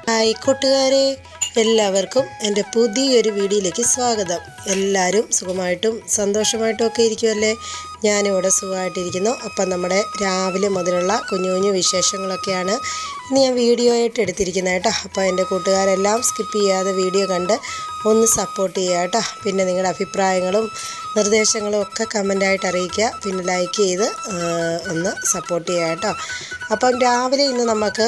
Hi കൂട്ടുകാരെ, എല്ലാവർക്കും എൻ്റെ പുതിയൊരു വീഡിയോയിലേക്ക് സ്വാഗതം. എല്ലാവരും സുഖമായിട്ടും സന്തോഷമായിട്ടും ഒക്കെ ഇരിക്കുമല്ലേ? ഞാനിവിടെ സുഖമായിട്ടിരിക്കുന്നു. അപ്പം നമ്മുടെ രാവിലെ മുതലുള്ള കുഞ്ഞു കുഞ്ഞു വിശേഷങ്ങളൊക്കെയാണ് ഇനി ഞാൻ വീഡിയോ ആയിട്ട് എടുത്തിരിക്കുന്നത് കേട്ടോ. അപ്പോൾ എൻ്റെ കൂട്ടുകാരെല്ലാം സ്കിപ്പ് ചെയ്യാതെ വീഡിയോ കണ്ട് ഒന്ന് സപ്പോർട്ട് ചെയ്യുക കേട്ടോ. പിന്നെ നിങ്ങളുടെ അഭിപ്രായങ്ങളും നിർദ്ദേശങ്ങളും ഒക്കെ കമൻ്റായിട്ട് അറിയിക്കുക. പിന്നെ ലൈക്ക് ചെയ്ത് ഒന്ന് സപ്പോർട്ട് ചെയ്യുക കേട്ടോ. അപ്പം രാവിലെ ഇന്ന് നമുക്ക്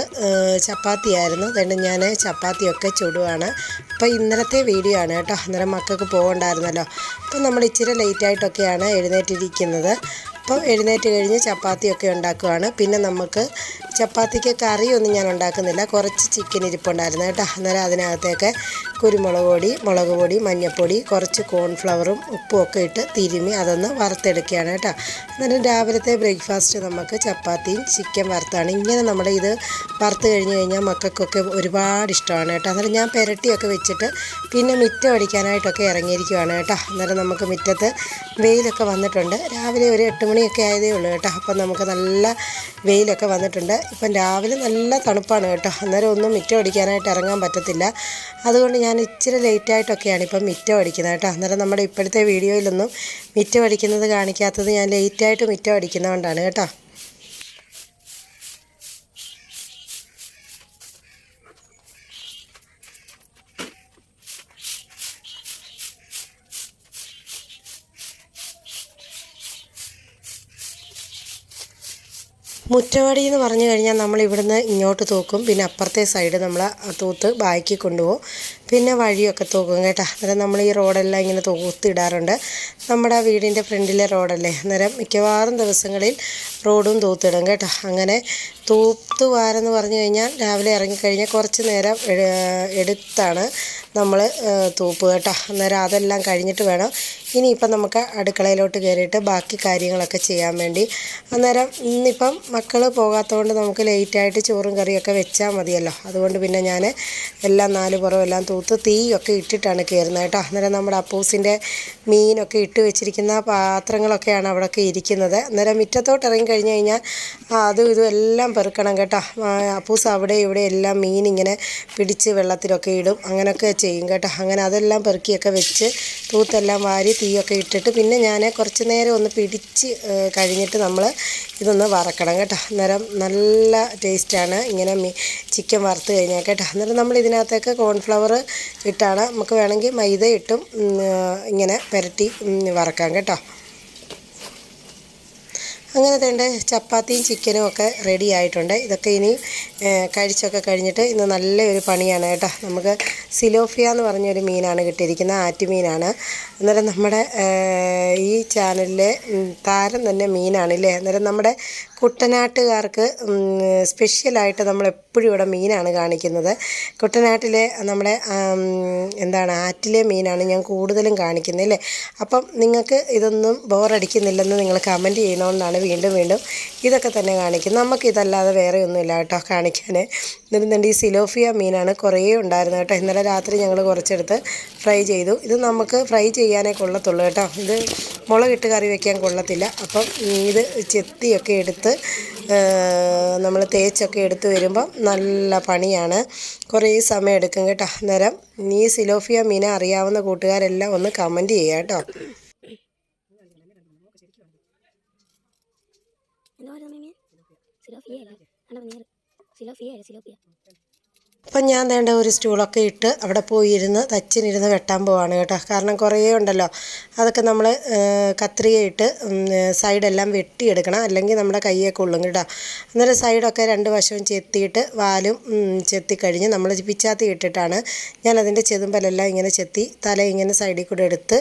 ചപ്പാത്തി ആയിരുന്നു. അതുകൊണ്ട് ഞാൻ ചപ്പാത്തിയൊക്കെ ചുടുവാണ്. അപ്പോൾ ഇന്നലത്തെ വീഡിയോ ആണ് കേട്ടോ. അന്നേരം മക്കൾക്ക് പോകണ്ടായിരുന്നല്ലോ. അപ്പം നമ്മൾ ഇച്ചിരി ലേറ്റായിട്ടൊക്കെയാണ് എഴുന്നേറ്റിരിക്കുന്നത്. അപ്പം എഴുന്നേറ്റ് കഴിഞ്ഞ് ചപ്പാത്തിയൊക്കെ ഉണ്ടാക്കുവാണ്. പിന്നെ നമുക്ക് ചപ്പാത്തിക്ക് കറിയൊന്നും ഞാൻ ഉണ്ടാക്കുന്നില്ല. കുറച്ച് ചിക്കൻ ഇരിപ്പുണ്ടായിരുന്നു കേട്ടോ. അന്നേരം അതിനകത്തേക്ക് കുരുമുളക് പൊടി, മുളക് പൊടി, മഞ്ഞൾപ്പൊടി, കുറച്ച് കോൺഫ്ലവറും ഉപ്പും ഒക്കെ ഇട്ട് തിരുമ്മി അതൊന്ന് വറുത്തെടുക്കുകയാണ് കേട്ടോ. അന്നേരം രാവിലത്തെ ബ്രേക്ക്ഫാസ്റ്റ് നമുക്ക് ചപ്പാത്തിയും ചിക്കൻ വറുത്താണ്. ഇങ്ങനെ നമ്മുടെ ഇത് വറുത്ത് കഴിഞ്ഞ് കഴിഞ്ഞാൽ മക്കൾക്കൊക്കെ ഒരുപാട് ഇഷ്ടമാണ് കേട്ടോ. അന്നേരം ഞാൻ പുരട്ടിയൊക്കെ വെച്ചിട്ട് പിന്നെ മുറ്റം അടിക്കാനായിട്ടൊക്കെ ഇറങ്ങിയിരിക്കുകയാണ് കേട്ടോ. അന്നേരം നമുക്ക് മുറ്റത്ത് വെയിലൊക്കെ വന്നിട്ടുണ്ട്. രാവിലെ ഒരു 8 മണിയൊക്കെ ആയതേ ഉള്ളൂ കേട്ടോ. അപ്പം നമുക്ക് നല്ല വെയിലൊക്കെ വന്നിട്ടുണ്ട്. ഇപ്പം രാവിലെ നല്ല തണുപ്പാണ് കേട്ടോ. അന്നേരം ഒന്നും മുറ്റം അടിക്കാനായിട്ട് ഇറങ്ങാൻ പറ്റത്തില്ല. അതുകൊണ്ട് ഞാൻ ഇച്ചിരി ലേറ്റായിട്ടൊക്കെയാണ് ഇപ്പം മുറ്റം അടിക്കുന്നത് കേട്ടോ. അന്നേരം നമ്മുടെ ഇപ്പോഴത്തെ വീഡിയോയിലൊന്നും മുറ്റം അടിക്കുന്നത് കാണിക്കാത്തത് ഞാൻ ലേറ്റായിട്ട് മുറ്റം അടിക്കുന്നതുകൊണ്ടാണ് കേട്ടോ. മുറ്റവടി എന്ന് പറഞ്ഞു കഴിഞ്ഞാൽ നമ്മൾ ഇവിടുന്ന് ഇങ്ങോട്ട് തൂക്കും. പിന്നെ അപ്പുറത്തെ സൈഡ് നമ്മൾ തൂത്ത് ബാക്കി കൊണ്ടുപോകും. പിന്നെ വഴിയൊക്കെ തൂക്കും കേട്ടോ. അന്നേരം നമ്മൾ ഈ റോഡെല്ലാം ഇങ്ങനെ തൂത്തിടാറുണ്ട്. നമ്മുടെ വീടിൻ്റെ ഫ്രണ്ടിലെ റോഡല്ലേ. അന്നേരം മിക്കവാറും ദിവസങ്ങളിൽ റോഡും തൂത്തിടും കേട്ടോ. അങ്ങനെ തൂത്തുവാരെന്ന് പറഞ്ഞു കഴിഞ്ഞാൽ രാവിലെ ഇറങ്ങിക്കഴിഞ്ഞാൽ കുറച്ച് നേരം എടുത്താണ് നമ്മൾ തൂപ്പ് കേട്ടോ. അന്നേരം അതെല്ലാം കഴിഞ്ഞിട്ട് വേണം ഇനിയിപ്പം നമുക്ക് അടുക്കളയിലോട്ട് കയറിയിട്ട് ബാക്കി കാര്യങ്ങളൊക്കെ ചെയ്യാൻ വേണ്ടി. അന്നേരം ഇന്നിപ്പം മക്കൾ പോകാത്തതുകൊണ്ട് നമുക്ക് ലേറ്റായിട്ട് ചോറും കറിയൊക്കെ വെച്ചാൽ മതിയല്ലോ. അതുകൊണ്ട് പിന്നെ ഞാൻ എല്ലാം 4 പുറവും എല്ലാം തൂത്ത് തീയൊക്കെ ഇട്ടിട്ടാണ് കയറുന്നത് കേട്ടോ. അന്നേരം നമ്മുടെ അപ്പൂസിൻ്റെ മീനൊക്കെ ഇട്ട് വെച്ചിരിക്കുന്ന പാത്രങ്ങളൊക്കെയാണ് അവിടെയൊക്കെ ഇരിക്കുന്നത്. അന്നേരം മുറ്റത്തോട്ട് ഇറങ്ങി കഴിഞ്ഞ് കഴിഞ്ഞാൽ അതും ഇതും എല്ലാം പെറുക്കണം കേട്ടോ. അപ്പൂസ് അവിടെ ഇവിടെ എല്ലാം മീനിങ്ങനെ പിടിച്ച് വെള്ളത്തിലൊക്കെ ഇടും. അങ്ങനെയൊക്കെ ചെയ്യും കേട്ടോ. അങ്ങനെ അതെല്ലാം പെറുക്കിയൊക്കെ വെച്ച് തൂത്തെല്ലാം വാരി തീയൊക്കെ ഇട്ടിട്ട് പിന്നെ ഞാൻ കുറച്ച് നേരം ഒന്ന് പിടിച്ച് കഴിഞ്ഞിട്ട് നമ്മൾ ഇതൊന്ന് വറക്കണം കേട്ടോ. അന്നേരം നല്ല ടേസ്റ്റാണ് ഇങ്ങനെ ചിക്കൻ വറുത്ത് കഴിഞ്ഞാൽ കേട്ടോ. അന്നേരം നമ്മൾ ഇതിനകത്തേക്ക് കോൺഫ്ലവർ ഇട്ടാണ്, നമുക്ക് വേണമെങ്കിൽ മൈദ ഇട്ടും ഇങ്ങനെ പുരട്ടി വറക്കാം കേട്ടോ. അങ്ങനെ തേണ്ട ചപ്പാത്തിയും ചിക്കനും ഒക്കെ റെഡി ആയിട്ടുണ്ട്. ഇതൊക്കെ ഇനി കഴിച്ചൊക്കെ കഴിഞ്ഞിട്ട് ഇന്ന് നല്ലൊരു പണിയാണ് കേട്ടോ. നമുക്ക് സിലോഫിയ എന്ന് പറഞ്ഞൊരു മീനാണ് കിട്ടിയിരിക്കുന്നത്. ആറ്റുമീനാണ്. അന്നേരം നമ്മുടെ ഈ ചാനലിലെ താരം തന്നെ മീനാണല്ലേ. അന്നേരം നമ്മുടെ കുട്ടനാട്ടുകാർക്ക് സ്പെഷ്യലായിട്ട് നമ്മളെപ്പോഴും ഇവിടെ മീനാണ് കാണിക്കുന്നത്. കുട്ടനാട്ടിലെ നമ്മുടെ ആറ്റിലെ മീനാണ് ഞാൻ കൂടുതലും കാണിക്കുന്നത് അല്ലേ. അപ്പം നിങ്ങൾക്ക് ഇതൊന്നും ബോറടിക്കുന്നില്ലെന്ന് നിങ്ങൾ കമൻറ്റ് ചെയ്യുന്നതുകൊണ്ടാണ് വീണ്ടും ഇതൊക്കെ തന്നെ കാണിക്കുന്നത്. നമുക്കിതല്ലാതെ വേറെ ഒന്നുമില്ല കേട്ടോ കാണിക്കാൻ. എന്നിട്ട് ഈ സിലോഫിയ മീനാണ് കുറേ ഉണ്ടായിരുന്നു കേട്ടോ. ഇന്നലെ രാത്രി ഞങ്ങൾ കുറച്ചെടുത്ത് ഫ്രൈ ചെയ്തു. ഇത് നമുക്ക് ഫ്രൈ ചെയ്യാനേ കൊള്ളത്തുള്ളൂ കേട്ടോ. ഇത് മുളകിട്ട് കറി വയ്ക്കാൻ കൊള്ളത്തില്ല. അപ്പം ഇത് ചെത്തിയൊക്കെ എടുത്ത് നമ്മൾ തേച്ചൊക്കെ എടുത്ത് വരുമ്പം നല്ല പണിയാണ്. കുറേ സമയം എടുക്കും കേട്ടോ. അന്നേരം ഈ സിലോഫിയ മീനെ അറിയാവുന്ന കൂട്ടുകാരെല്ലാം ഒന്ന് കമൻറ്റ് ചെയ്യുക കേട്ടോ. അപ്പം ഞാൻ വേണ്ട ഒരു സ്റ്റൂളൊക്കെ ഇട്ട് അവിടെ പോയി തച്ചിനിരുന്ന് വെട്ടാൻ പോവാണ് കേട്ടോ. കാരണം കുറേ ഉണ്ടല്ലോ, അതൊക്കെ നമ്മൾ കത്രികയിട്ട് സൈഡെല്ലാം വെട്ടിയെടുക്കണം. അല്ലെങ്കിൽ നമ്മുടെ കയ്യെ കൊള്ളും കേട്ടോ. അന്നേരം സൈഡൊക്കെ 2 വശവും ചെത്തിയിട്ട് വാലും ചെത്തിക്കഴിഞ്ഞ് നമ്മൾ പിച്ചാത്തി ഇട്ടിട്ടാണ് ഞാനതിൻ്റെ ചെതുമ്പലെല്ലാം ഇങ്ങനെ ചെത്തി തല ഇങ്ങനെ സൈഡിൽ കൂടെ എടുത്ത്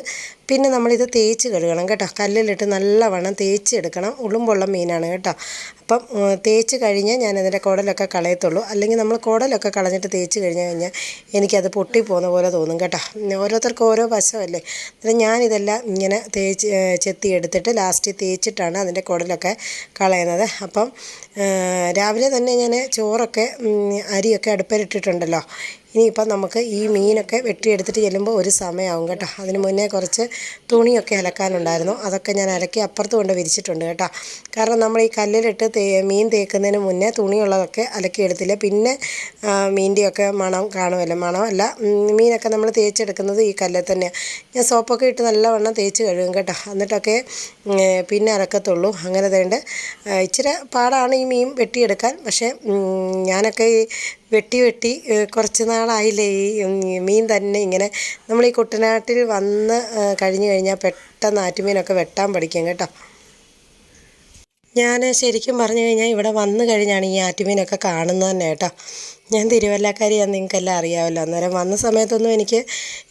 പിന്നെ നമ്മളിത് തേച്ച് കഴുകണം കേട്ടോ. കല്ലിലിട്ട് നല്ലവണ്ണം തേച്ചെടുക്കണം. ഉളുമ്പുള്ള മീനാണ് കേട്ടോ. അപ്പം തേച്ച് കഴിഞ്ഞ് ഞാനതിൻ്റെ കുടലൊക്കെ കളയത്തുള്ളൂ. അല്ലെങ്കിൽ നമ്മൾ കുടലൊക്കെ കളഞ്ഞിട്ട് തേച്ച് കഴിഞ്ഞാൽ എനിക്കത് പൊട്ടിപ്പോകുന്ന പോലെ തോന്നും കേട്ടോ. ഓരോരുത്തർക്കും ഓരോ വശമല്ലേ. അന്നേരം ഞാനിതെല്ലാം ഇങ്ങനെ ചെത്തി എടുത്തിട്ട് ലാസ്റ്റ് തേച്ചിട്ടാണ് അതിൻ്റെ കുടലൊക്കെ കളയുന്നത്. അപ്പം രാവിലെ തന്നെ ഞാൻ ചോറൊക്കെ അരിയൊക്കെ അടുപ്പിലിട്ടിട്ടുണ്ടല്ലോ. ഇനിയിപ്പം നമുക്ക് ഈ മീനൊക്കെ വെട്ടിയെടുത്തിട്ട് ചെല്ലുമ്പോൾ ഒരു സമയമാകും കേട്ടോ. അതിന് മുന്നേ കുറച്ച് തുണിയൊക്കെ അലക്കാനുണ്ടായിരുന്നു, അതൊക്കെ ഞാൻ അലക്കി അപ്പുറത്ത് കൊണ്ട് വിരിച്ചിട്ടുണ്ട് കേട്ടോ. കാരണം നമ്മൾ ഈ കല്ലിലിട്ട് മീൻ തേക്കുന്നതിന് മുന്നേ തുണിയുള്ളതൊക്കെ അലക്കിയെടുത്തില്ല, പിന്നെ മീൻ്റെയൊക്കെ മണം കാണുമല്ലോ. മണമല്ല, മീനൊക്കെ നമ്മൾ തേച്ചെടുക്കുന്നത് ഈ കല്ലിൽ തന്നെയാണ്. ഞാൻ സോപ്പൊക്കെ ഇട്ട് നല്ലവണ്ണം തേച്ച് കഴുകും കേട്ടോ, എന്നിട്ടൊക്കെ പിന്നെ അലക്കത്തുള്ളൂ. അങ്ങനെ വേണ്ട ഇച്ചിരി പാടാണ് ഈ മീൻ വെട്ടിയെടുക്കാൻ. പക്ഷേ ഞാനൊക്കെ ഈ വെട്ടി കുറച്ച് നാളായില്ലേ ഈ മീൻ തന്നെ ഇങ്ങനെ നമ്മൾ ഈ കുട്ടനാട്ടിൽ വന്ന് കഴിഞ്ഞ് കഴിഞ്ഞാൽ പെട്ടെന്ന് ആറ്റുമീനൊക്കെ വെട്ടാൻ പഠിക്കും കേട്ടോ. ഞാൻ ശരിക്കും പറഞ്ഞു കഴിഞ്ഞാൽ ഇവിടെ വന്നു കഴിഞ്ഞാണ് ഈ ആറ്റുമീനൊക്കെ കാണുന്നത് തന്നെ കേട്ടോ. ഞാൻ തിരുവല്ലക്കാരിയാന്ന് നിങ്ങൾക്കെല്ലാം അറിയാമല്ലോ. അന്നേരം വന്ന സമയത്തൊന്നും എനിക്ക്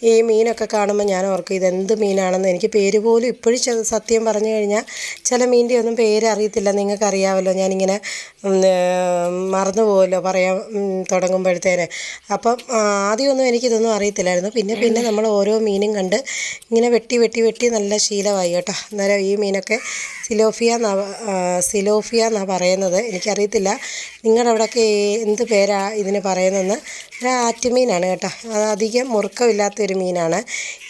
ഈ മീനൊക്കെ കാണുമ്പോൾ ഞാൻ ഓർക്കും ഇതെന്ത് മീനാണെന്ന്. എനിക്ക് പേര് പോലും ഇപ്പോഴും സത്യം പറഞ്ഞു കഴിഞ്ഞാൽ ചില മീനിൻ്റെ ഒന്നും പേര് അറിയത്തില്ല. നിങ്ങൾക്കറിയാമല്ലോ, ഞാനിങ്ങനെ മറന്നു പോകുമല്ലോ പറയാൻ തുടങ്ങുമ്പോഴത്തേന്. അപ്പം ആദ്യമൊന്നും എനിക്കിതൊന്നും അറിയത്തില്ലായിരുന്നു. പിന്നെ നമ്മൾ ഓരോ മീനും കണ്ട് ഇങ്ങനെ വെട്ടി നല്ല ശീലമായി കേട്ടോ. അന്നേരം ഈ മീനൊക്കെ സിലോഫിയ എന്നാണ് പറയുന്നത്. എനിക്കറിയത്തില്ല നിങ്ങളുടെ അവിടെയൊക്കെ എന്ത് പേരാ ഇതിന് പറയുന്നതെന്ന്. ഒരു ആറ്റുമീനാണ് കേട്ടോ. അത് അധികം മുറുക്കമില്ലാത്തൊരു മീനാണ്.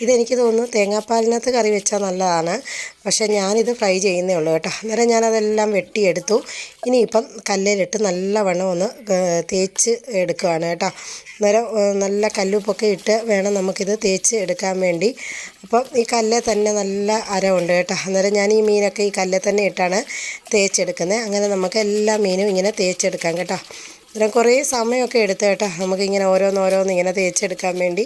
ഇതെനിക്ക് തോന്നുന്നു തേങ്ങാപ്പാലിനകത്ത് കറി വെച്ചാൽ നല്ലതാണ്. പക്ഷേ ഞാനിത് ഫ്രൈ ചെയ്യുന്നേ ഉള്ളൂ കേട്ടോ. അന്നേരം ഞാനതെല്ലാം വെട്ടിയെടുത്തു. ഇനിയിപ്പം കല്ലിലിട്ട് നല്ലവണ്ണം ഒന്ന് തേച്ച് എടുക്കുകയാണ് കേട്ടോ. അന്നേരം നല്ല കല്ലുപ്പൊക്കെ ഇട്ട് വേണം നമുക്കിത് തേച്ച് എടുക്കാൻ വേണ്ടി. അപ്പം ഈ കല്ലിൽ തന്നെ നല്ല അരവുണ്ട് കേട്ടോ. അന്നേരം ഞാൻ ഈ മീനൊക്കെ ഈ കല്ലിൽ തന്നെ ഇട്ടാണ് തേച്ചെടുക്കുന്നത്. അങ്ങനെ നമുക്ക് എല്ലാ മീനും ഇങ്ങനെ തേച്ചെടുക്കാം കേട്ടോ. അന്നേരം കുറേ സമയമൊക്കെ എടുത്ത് കേട്ടോ നമുക്കിങ്ങനെ ഓരോന്നോരോന്ന് ഇങ്ങനെ തേച്ചെടുക്കാൻ വേണ്ടി.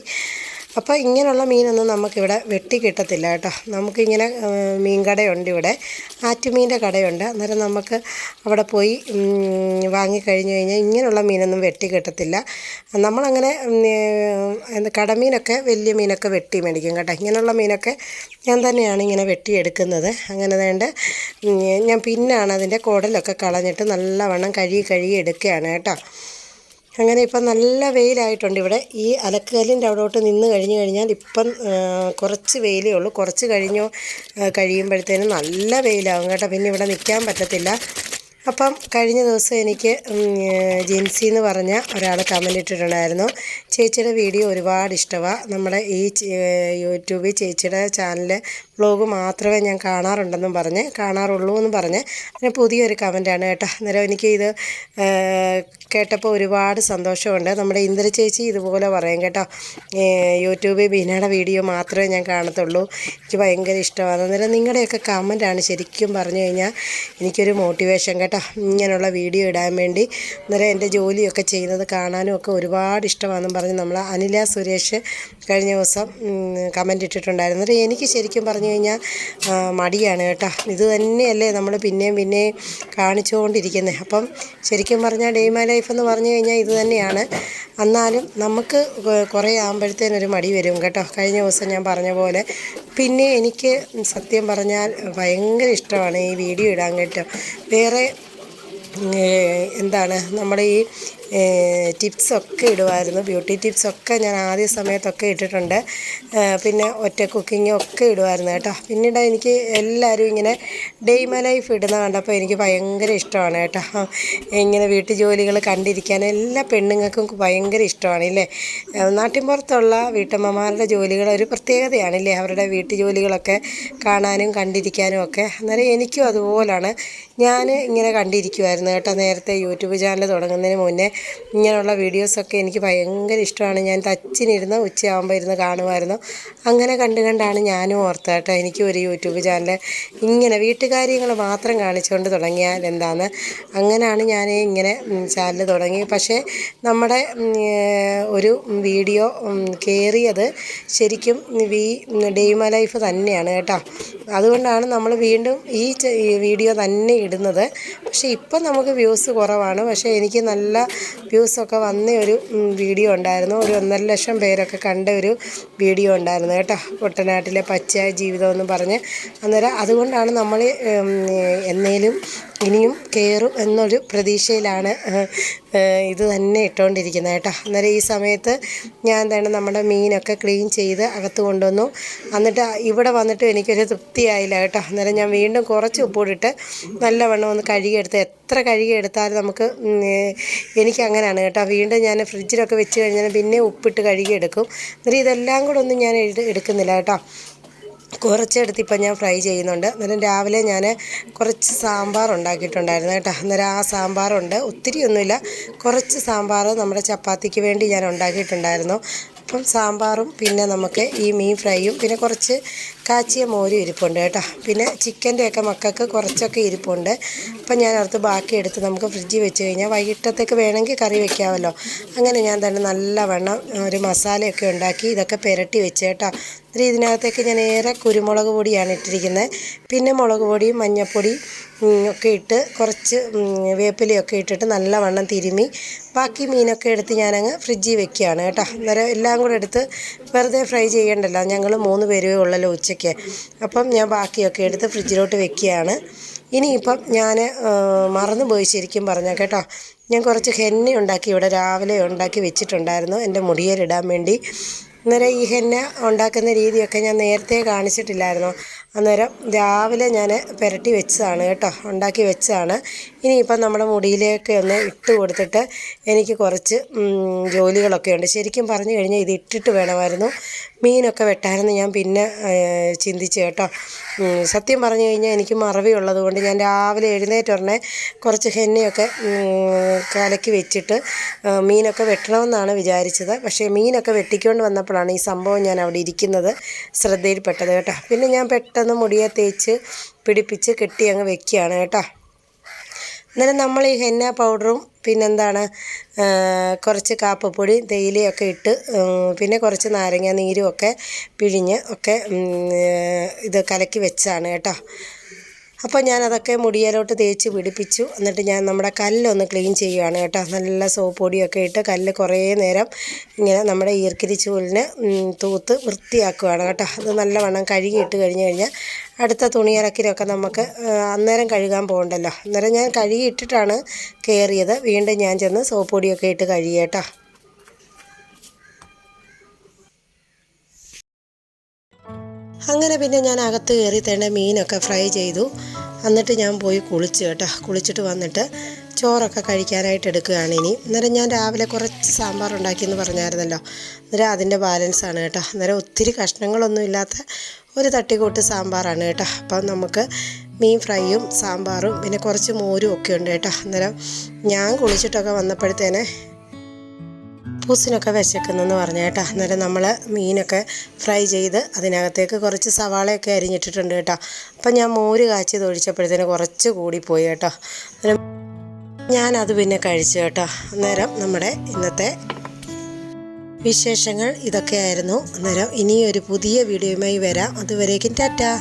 അപ്പോൾ ഇങ്ങനെയുള്ള മീനൊന്നും നമുക്കിവിടെ വെട്ടി കിട്ടത്തില്ല കേട്ടോ. നമുക്കിങ്ങനെ മീൻ കടയുണ്ട് ഇവിടെ, ആറ്റുമീൻ്റെ കടയുണ്ട്. അന്നേരം നമുക്ക് അവിടെ പോയി വാങ്ങിക്കഴിഞ്ഞ് കഴിഞ്ഞാൽ ഇങ്ങനെയുള്ള മീനൊന്നും വെട്ടി കിട്ടത്തില്ല. നമ്മളങ്ങനെ കടമീനൊക്കെ വലിയ മീനൊക്കെ വെട്ടി മേടിക്കും കേട്ടോ. ഇങ്ങനെയുള്ള മീനൊക്കെ ഞാൻ തന്നെയാണ് ഇങ്ങനെ വെട്ടിയെടുക്കുന്നത്. അങ്ങനെ വേണ്ട ഞാൻ പിന്നാണ് അതിൻ്റെ കുടലൊക്കെ കളഞ്ഞിട്ട് നല്ലവണ്ണം കഴുകി എടുക്കുകയാണ് കേട്ടോ. അങ്ങനെ ഇപ്പം നല്ല വെയിലായിട്ടുണ്ട് ഇവിടെ. ഈ അലക്കലിൻ്റെ അവിടോട്ട് നിന്ന് കഴിഞ്ഞാൽ ഇപ്പം കുറച്ച് വെയിലേ ഉള്ളൂ. കുറച്ച് കഴിയുമ്പോഴത്തേനും നല്ല വെയിലാകും കേട്ടോ. പിന്നെ ഇവിടെ നിൽക്കാൻ പറ്റത്തില്ല. അപ്പം കഴിഞ്ഞ ദിവസം എനിക്ക് ജിൻസി എന്ന് പറഞ്ഞ ഒരാൾ കമൻ്റ് ഇട്ടിട്ടുണ്ടായിരുന്നു. ചേച്ചിയുടെ വീഡിയോ ഒരുപാട് ഇഷ്ടമാണ്. നമ്മുടെ ഈ യൂട്യൂബിൽ ചേച്ചിയുടെ ചാനൽ വ്ലോഗ് മാത്രമേ ഞാൻ കാണാറുള്ളൂ എന്നും പറഞ്ഞ് അങ്ങനെ പുതിയൊരു കമൻറ്റാണ് കേട്ടോ. അന്നേരം എനിക്ക് ഇത് കേട്ടപ്പോൾ ഒരുപാട് സന്തോഷമുണ്ട്. നമ്മുടെ ഇന്ദ്ര ചേച്ചി ഇതുപോലെ പറയും കേട്ടോ, യൂട്യൂബിൽ ബീനയുടെ വീഡിയോ മാത്രമേ ഞാൻ കാണത്തുള്ളൂ, എനിക്ക് ഭയങ്കര ഇഷ്ടമാണ്. അന്നേരം നിങ്ങളുടെയൊക്കെ കമൻറ്റാണ് ശരിക്കും പറഞ്ഞു കഴിഞ്ഞാൽ എനിക്കൊരു മോട്ടിവേഷൻ കേട്ടോ, ഇങ്ങനെയുള്ള വീഡിയോ ഇടാൻ വേണ്ടി. അന്നേരം എൻ്റെ ജോലിയൊക്കെ ചെയ്യുന്നത് കാണാനും ഒക്കെ ഒരുപാട് ഇഷ്ടമാണെന്നും പറഞ്ഞ് നമ്മൾ അനില സുരേഷ് കഴിഞ്ഞ ദിവസം കമൻ്റ് ഇട്ടിട്ടുണ്ടായിരുന്നു. അന്നേരം എനിക്ക് ശരിക്കും പറഞ്ഞു കഴിഞ്ഞാൽ മടിയാണ് കേട്ടോ. ഇത് തന്നെയല്ലേ നമ്മൾ പിന്നെയും കാണിച്ചുകൊണ്ടിരിക്കുന്നത്. അപ്പം ശരിക്കും പറഞ്ഞാൽ ഡേ മൈ ലൈഫ് എന്ന് പറഞ്ഞു കഴിഞ്ഞാൽ ഇത് തന്നെയാണ്. എന്നാലും നമുക്ക് കുറേ ആകുമ്പോഴത്തേനൊരു മടി വരും കേട്ടോ. കഴിഞ്ഞ ദിവസം ഞാൻ പറഞ്ഞ പോലെ പിന്നെ എനിക്ക് സത്യം പറഞ്ഞാൽ ഭയങ്കര ഇഷ്ടമാണ് ഈ വീഡിയോ ഇടാൻ കേട്ടോ. വേറെ എന്താണ് നമ്മുടെ ഈ ടിപ്സൊക്കെ ഇടുമായിരുന്നു, ബ്യൂട്ടി ടിപ്സൊക്കെ ഞാൻ ആദ്യ സമയത്തൊക്കെ ഇട്ടിട്ടുണ്ട്. പിന്നെ ഒറ്റ കുക്കിങ്ങും ഒക്കെ ഇടുമായിരുന്നു കേട്ടോ. പിന്നീട് എനിക്ക് എല്ലാവരും ഇങ്ങനെ ഡേ മൈ ലൈഫ് ഇടുന്ന കണ്ടപ്പോൾ എനിക്ക് ഭയങ്കര ഇഷ്ടമാണ് കേട്ടോ. ഇങ്ങനെ വീട്ടു ജോലികൾ കണ്ടിരിക്കാൻ എല്ലാ പെണ്ണുങ്ങൾക്കും ഭയങ്കര ഇഷ്ടമാണ് ഇല്ലേ. നാട്ടിൻപുറത്തുള്ള വീട്ടമ്മമാരുടെ ജോലികൾ ഒരു പ്രത്യേകതയാണില്ലേ, അവരുടെ വീട്ടു ജോലികളൊക്കെ കാണാനും കണ്ടിരിക്കാനും ഒക്കെ. അന്നേരം എനിക്കും അതുപോലാണ്. ഞാൻ ഇങ്ങനെ കണ്ടിരിക്കുമായിരുന്നു കേട്ടോ. നേരത്തെ യൂട്യൂബ് ചാനൽ തുടങ്ങുന്നതിന് മുന്നേ ഇങ്ങനെയുള്ള വീഡിയോസൊക്കെ എനിക്ക് ഭയങ്കര ഇഷ്ടമാണ്. ഞാൻ തച്ചിനിരുന്ന് ഉച്ചയാകുമ്പോൾ ഇരുന്ന് കാണുമായിരുന്നു. അങ്ങനെ കണ്ടാണ് ഞാനും ഓർത്തത് കേട്ടോ, എനിക്കും ഒരു യൂട്യൂബ് ചാനൽ ഇങ്ങനെ വീട്ടുകാര്യങ്ങൾ മാത്രം കാണിച്ചുകൊണ്ട് തുടങ്ങിയാൽ എന്താണെന്ന്. അങ്ങനെയാണ് ഞാൻ ഇങ്ങനെ ചാനൽ തുടങ്ങി. പക്ഷേ നമ്മുടെ ഒരു വീഡിയോ കയറിയത് ശരിക്കും ഡേ മൈ ലൈഫ് തന്നെയാണ് കേട്ടോ. അതുകൊണ്ടാണ് നമ്മൾ വീണ്ടും ഈ വീഡിയോ തന്നെ ഇടുന്നത്. പക്ഷേ ഇപ്പം നമുക്ക് വ്യൂസ് കുറവാണ്. പക്ഷേ എനിക്ക് നല്ല വ്യൂസൊക്കെ വന്ന ഒരു വീഡിയോ ഉണ്ടായിരുന്നു. ഒരു 1.5 ലക്ഷം പേരൊക്കെ കണ്ട ഒരു വീഡിയോ ഉണ്ടായിരുന്നു കേട്ടോ, കുട്ടനാട്ടിലെ പച്ചയായ ജീവിതം എന്ന് പറഞ്ഞ്. അന്നേരം അതുകൊണ്ടാണ് നമ്മൾ എന്നേലും ഇനിയും കയറും എന്നൊരു പ്രതീക്ഷയിലാണ് ഇത് തന്നെ ഇട്ടുകൊണ്ടിരിക്കുന്നത് കേട്ടോ. അന്നേരം ഈ സമയത്ത് ഞാൻ എന്താണ് നമ്മുടെ മീനൊക്കെ ക്ലീൻ ചെയ്ത് അകത്ത് കൊണ്ടുവന്നു. എന്നിട്ട് ഇവിടെ വന്നിട്ട് എനിക്കൊരു തൃപ്തിയായില്ല കേട്ടോ. അന്നേരം ഞാൻ വീണ്ടും കുറച്ച് ഉപ്പൂടിട്ട് നല്ലവണ്ണം ഒന്ന് കഴുകിയെടുത്ത്, എത്ര കഴുകിയെടുത്താലും നമുക്ക് എനിക്കങ്ങനെയാണ് കേട്ടോ. വീണ്ടും ഞാൻ ഫ്രിഡ്ജിലൊക്കെ വെച്ച് കഴിഞ്ഞാൽ പിന്നെ ഉപ്പിട്ട് കഴുകിയെടുക്കും. അന്നേരം ഇതെല്ലാം കൂടെ ഒന്നും ഞാൻ എടുക്കുന്നില്ല കേട്ടോ. കുറച്ചെടുത്ത് ഇപ്പം ഞാൻ ഫ്രൈ ചെയ്യുന്നുണ്ട്. അന്നേരം രാവിലെ ഞാൻ കുറച്ച് സാമ്പാർ ഉണ്ടാക്കിയിട്ടുണ്ടായിരുന്നു കേട്ടോ. അന്നേരം ആ സാമ്പാറുണ്ട്, ഒത്തിരി ഒന്നുമില്ല, കുറച്ച് സാമ്പാർ നമ്മുടെ ചപ്പാത്തിക്ക് വേണ്ടി ഞാൻ ഉണ്ടാക്കിയിട്ടുണ്ടായിരുന്നു. അപ്പം സാമ്പാറും പിന്നെ നമുക്ക് ഈ മീൻ ഫ്രൈയും പിന്നെ കുറച്ച് കാച്ചിയ മോരും ഇരിപ്പുണ്ട് കേട്ടോ. പിന്നെ ചിക്കൻ്റെയൊക്കെ മക്കൾക്ക് കുറച്ചൊക്കെ ഇരിപ്പുണ്ട്. അപ്പം ഞാൻ ഓർത്ത് ബാക്കി എടുത്ത് നമുക്ക് ഫ്രിഡ്ജിൽ വെച്ച് കഴിഞ്ഞാൽ വൈകിട്ടത്തേക്ക് വേണമെങ്കിൽ കറി വെക്കാമല്ലോ. അങ്ങനെ ഞാൻ തന്നെ നല്ലവണ്ണം ഒരു മസാലയൊക്കെ ഉണ്ടാക്കി ഇതൊക്കെ പുരട്ടി വെച്ച് കേട്ടോ. ഇതിനകത്തേക്ക് ഞാൻ ഏറെ കുരുമുളക് പൊടിയാണ് ഇട്ടിരിക്കുന്നത്. പിന്നെ മുളക് പൊടിയും മഞ്ഞൾപ്പൊടി ഒക്കെ ഇട്ട് കുറച്ച് വേപ്പിലയൊക്കെ ഇട്ടിട്ട് നല്ലവണ്ണം തിരുമ്മി ബാക്കി മീനൊക്കെ എടുത്ത് ഞാനങ്ങ് ഫ്രിഡ്ജിൽ വെക്കുകയാണ് കേട്ടോ. അന്നേരം എല്ലാം കൂടെ എടുത്ത് വെറുതെ ഫ്രൈ ചെയ്യണ്ടല്ലോ, ഞങ്ങൾ 3 പേരേ ഉള്ളല്ലോ ഉച്ചയ്ക്ക്. അപ്പം ഞാൻ ബാക്കിയൊക്കെ എടുത്ത് ഫ്രിഡ്ജിലോട്ട് വെക്കുകയാണ്. ഇനിയിപ്പം ഞാൻ മറന്നുപോയി ശരിക്കും പറഞ്ഞാൽ കേട്ടോ. ഞാൻ കുറച്ച് ഹെന്ന ഉണ്ടാക്കി ഇവിടെ രാവിലെ ഉണ്ടാക്കി വെച്ചിട്ടുണ്ടായിരുന്നു എൻ്റെ മുടിയിലിടാൻ വേണ്ടി. അന്നേരം ഈ ഹെന്ന ഉണ്ടാക്കുന്ന രീതിയൊക്കെ ഞാൻ നേരത്തെ കാണിച്ചിട്ടില്ലായിരുന്നു. അന്നേരം രാവിലെ ഞാൻ പുരട്ടി വെച്ചതാണ് കേട്ടോ, ഉണ്ടാക്കി വെച്ചതാണ്. ഇനിയിപ്പം നമ്മുടെ മുടിയിലേക്ക് ഒന്ന് ഇട്ട് കൊടുത്തിട്ട് എനിക്ക് കുറച്ച് ജോലികളൊക്കെ ഉണ്ട്. ശരിക്കും പറഞ്ഞു കഴിഞ്ഞാൽ ഇത് ഇട്ടിട്ട് വേണമായിരുന്നു മീനൊക്കെ വെട്ടാനെന്ന് ഞാൻ പിന്നെ ചിന്തിച്ചു കേട്ടോ. സത്യം പറഞ്ഞു കഴിഞ്ഞാൽ എനിക്ക് മറവി ഉള്ളതുകൊണ്ട് ഞാൻ രാവിലെ എഴുന്നേറ്റുടനെ കുറച്ച് ഹെന്നയൊക്കെ കലക്കി വെച്ചിട്ട് മീനൊക്കെ വെട്ടണമെന്നാണ് വിചാരിച്ചത്. പക്ഷേ മീനൊക്കെ വെട്ടിക്കൊണ്ട് വന്നപ്പോഴാണ് ഈ സംഭവം ഞാൻ അവിടെ ഇരിക്കുന്നത് ശ്രദ്ധയിൽപ്പെട്ടത് കേട്ടോ. പിന്നെ ഞാൻ പെട്ടെന്ന് മുടിയെ തേച്ച് പിടിപ്പിച്ച് കെട്ടി അങ്ങ് വെക്കുകയാണ് കേട്ടോ. അന്നേരം നമ്മൾ ഈ ഹെന്ന പൗഡറും പിന്നെന്താണ് കുറച്ച് കാപ്പപ്പൊടി തേയിലയൊക്കെ ഇട്ട് പിന്നെ കുറച്ച് നാരങ്ങ നീരും ഒക്കെ പിഴിഞ്ഞ് ഒക്കെ ഇത് കലക്കി വെച്ചാണ് കേട്ടോ. അപ്പോൾ ഞാനതൊക്കെ മുടിയിലോട്ട് തേച്ച് പിടിപ്പിച്ചു. എന്നിട്ട് ഞാൻ നമ്മുടെ കല്ലൊന്ന് ക്ലീൻ ചെയ്യുകയാണ് കേട്ടോ. നല്ല സോപ്പ് പൊടിയൊക്കെ ഇട്ട് കല്ല് കുറേ നേരം ഇങ്ങനെ നമ്മുടെ ഈർക്കിലി ചൂലിന് തൂത്ത് വൃത്തിയാക്കുകയാണ് കേട്ടോ. അത് നല്ലവണ്ണം കഴുകിയിട്ട് കഴിഞ്ഞാൽ അടുത്ത തുണിയലക്കിലൊക്കെ നമുക്ക് അന്നേരം കഴുകാൻ പോകണ്ടല്ലോ. അന്നേരം ഞാൻ കഴുകിയിട്ടിട്ടാണ് കയറിയത്. വീണ്ടും ഞാൻ ചെന്ന് സോപ്പ് പൊടിയൊക്കെ ഇട്ട് കഴുകി കേട്ടോ. അങ്ങനെ പിന്നെ ഞാൻ അകത്ത് കയറി തന്നെ മീനൊക്കെ ഫ്രൈ ചെയ്തു. എന്നിട്ട് ഞാൻ പോയി കുളിച്ചു കേട്ടോ. കുളിച്ചിട്ട് വന്നിട്ട് ചോറൊക്കെ കഴിക്കാനായിട്ട് എടുക്കുകയാണ് ഇനി. അന്നേരം ഞാൻ രാവിലെ കുറച്ച് സാമ്പാർ ഉണ്ടാക്കിയെന്ന് പറഞ്ഞായിരുന്നല്ലോ. അന്നേരം അതിൻ്റെ ബാലൻസാണ് കേട്ടോ. അന്നേരം ഒത്തിരി കഷ്ണങ്ങളൊന്നും ഇല്ലാത്ത ഒരു തട്ടിക്കൂട്ട് സാമ്പാറാണ് കേട്ടോ. അപ്പം നമുക്ക് മീൻ ഫ്രൈയും സാമ്പാറും പിന്നെ കുറച്ച് മോരും ഒക്കെ ഉണ്ട് കേട്ടോ. അന്നേരം ഞാൻ കുളിച്ചിട്ടൊക്കെ വന്നപ്പോഴത്തേനെ പൂസിനൊക്കെ വിശക്കുന്നെന്ന് പറഞ്ഞു കേട്ടോ. അന്നേരം നമ്മൾ മീനൊക്കെ ഫ്രൈ ചെയ്ത് അതിനകത്തേക്ക് കുറച്ച് സവാളയൊക്കെ അരിഞ്ഞിട്ടിട്ടുണ്ട് കേട്ടോ. അപ്പം ഞാൻ മോര് കാച്ചി ഒഴിച്ചപ്പോഴത്തേന് കുറച്ച് കൂടിപ്പോയി കേട്ടോ. അന്നേരം ഞാനത് പിന്നെ കഴിച്ചു കേട്ടോ. അന്നേരം നമ്മുടെ ഇന്നത്തെ വിശേഷങ്ങൾ ഇതൊക്കെയായിരുന്നു. അന്നേരം ഇനിയൊരു പുതിയ വീഡിയോയുമായി വരാം. അതുവരേക്കും ടാറ്റാ.